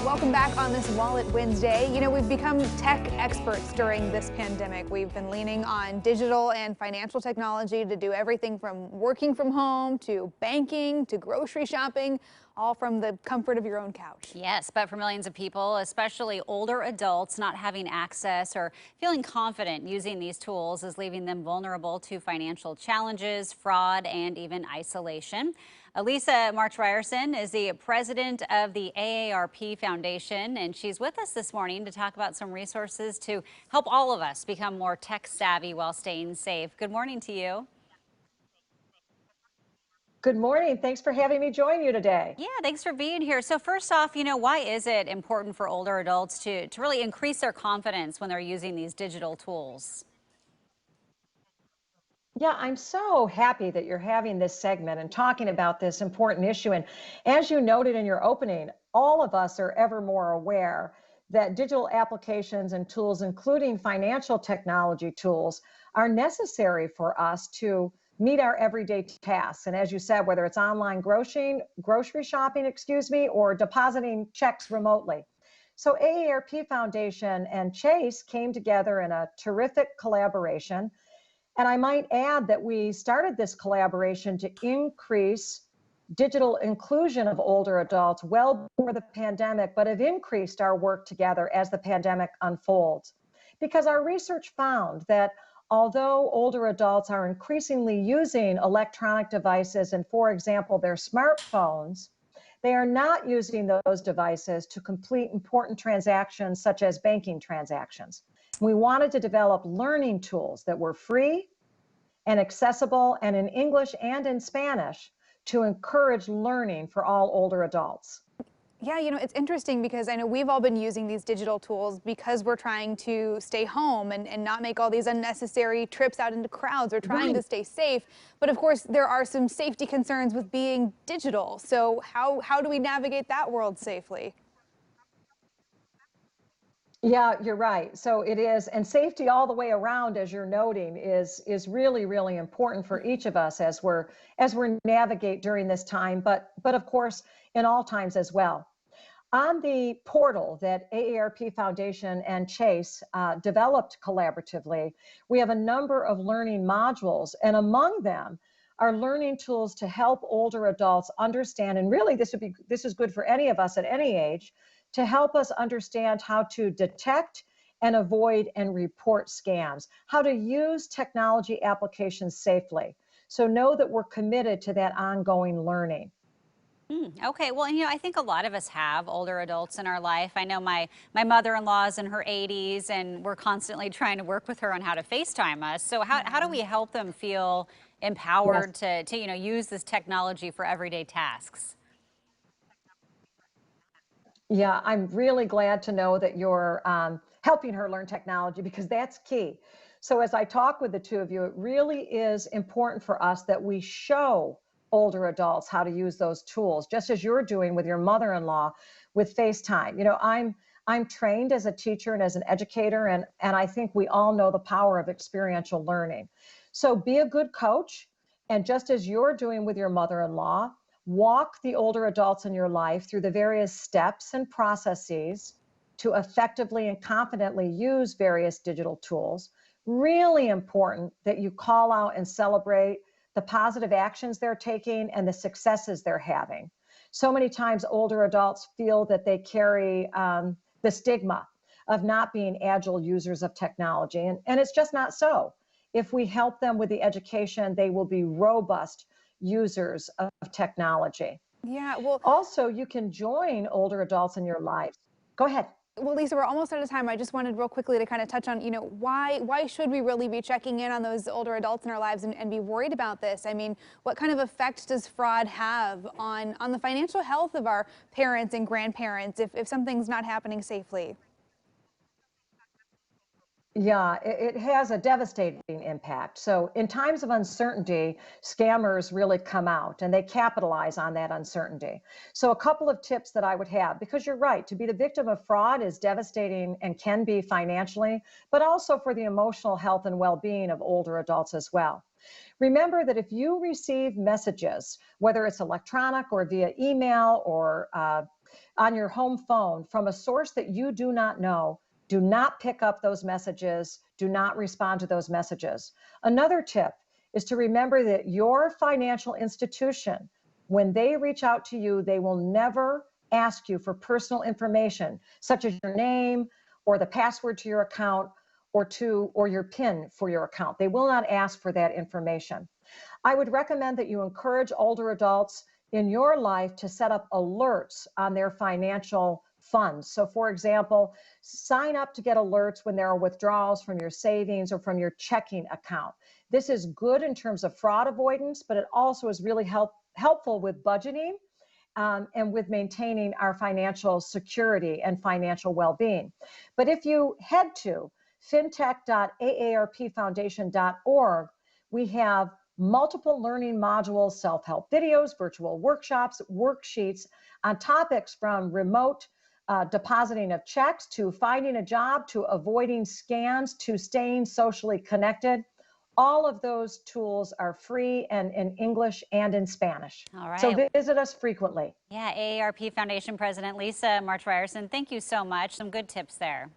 Welcome back on this Wallet Wednesday. You know, we've become tech experts during this pandemic. We've been leaning on digital and financial technology to do everything from working from home to banking to grocery shopping, all from the comfort of your own couch. Yes, but for millions of people, especially older adults, not having access or feeling confident using these tools is leaving them vulnerable to financial challenges, fraud, and even isolation. Elisa March Ryerson is the president of the AARP Foundation, and she's with us this morning to talk about some resources to help all of us become more tech savvy while staying safe. Good morning to you. Good morning. Thanks for having me join you today. Yeah, thanks for being here. So first off, why is it important for older adults to really increase their confidence when they're using these digital tools? Yeah, I'm so happy that you're having this segment and talking about this important issue. And as you noted in your opening, all of us are ever more aware that digital applications and tools, including financial technology tools, are necessary for us to meet our everyday tasks. And as you said, whether it's online grocery shopping, or depositing checks remotely. So AARP Foundation and Chase came together in a terrific collaboration. And I might add that we started this collaboration to increase digital inclusion of older adults well before the pandemic, but have increased our work together as the pandemic unfolds. Because our research found that although older adults are increasingly using electronic devices and, for example, their smartphones, they are not using those devices to complete important transactions such as banking transactions. We wanted to develop learning tools that were free and accessible and in English and in Spanish to encourage learning for all older adults. Yeah, you know, it's interesting because I know we've all been using these digital tools because we're trying to stay home and not make all these unnecessary trips out into crowds or trying to stay safe. But of course, there are some safety concerns with being digital. So how do we navigate that world safely? Yeah, you're right. So it is, and safety all the way around, as you're noting, is really, really important for each of us as we're navigate during this time, but of course in all times as well. On the portal that AARP Foundation and Chase developed collaboratively, we have a number of learning modules, and among them are learning tools to help older adults understand, and really this is good for any of us at any age, to help us understand how to detect and avoid and report scams, how to use technology applications safely. So know that we're committed to that ongoing learning. Okay, well, I think a lot of us have older adults in our life. I know my mother-in-law is in her 80s, and we're constantly trying to work with her on how to FaceTime us. So how do we help them feel Yes. empowered to use this technology for everyday tasks? Yeah, I'm really glad to know that you're helping her learn technology because that's key. So, as I talk with the two of you, it really is important for us that we show older adults how to use those tools, just as you're doing with your mother-in-law with FaceTime. I'm trained as a teacher and as an educator, and I think we all know the power of experiential learning. So, be a good coach, and just as you're doing with your mother-in-law, walk the older adults in your life through the various steps and processes to effectively and confidently use various digital tools. Really important that you call out and celebrate the positive actions they're taking and the successes they're having. So many times, older adults feel that they carry the stigma of not being agile users of technology, and it's just not so. If we help them with the education, they will be robust users of technology. Yeah, well, Also, you can join older adults in your life. Go ahead. Well, Lisa, we're almost out of time. I just wanted real quickly to kind of touch on, why should we really be checking in on those older adults in our lives and be worried about this? I mean, what kind of effect does fraud have on the financial health of our parents and grandparents if something's not happening safely? Yeah, it has a devastating impact. So, in times of uncertainty, scammers really come out and they capitalize on that uncertainty. So, a couple of tips that I would have, because you're right, to be the victim of fraud is devastating and can be financially, but also for the emotional health and well being of older adults as well. Remember that if you receive messages, whether it's electronic or via email or on your home phone from a source that you do not know, do not pick up those messages. Do not respond to those messages. Another tip is to remember that your financial institution, when they reach out to you, they will never ask you for personal information, such as your name or the password to your account or your PIN for your account. They will not ask for that information. I would recommend that you encourage older adults in your life to set up alerts on their financial funds. So, for example, sign up to get alerts when there are withdrawals from your savings or from your checking account. This is good in terms of fraud avoidance, but it also is really helpful with budgeting and with maintaining our financial security and financial well-being. But if you head to fintech.aarpfoundation.org, we have multiple learning modules, self-help videos, virtual workshops, worksheets on topics from remote depositing of checks to finding a job to avoiding scams to staying socially connected. All of those tools are free and in English and in Spanish. All right. So visit us frequently. Yeah, AARP Foundation President Lisa March Ryerson, thank you so much. Some good tips there.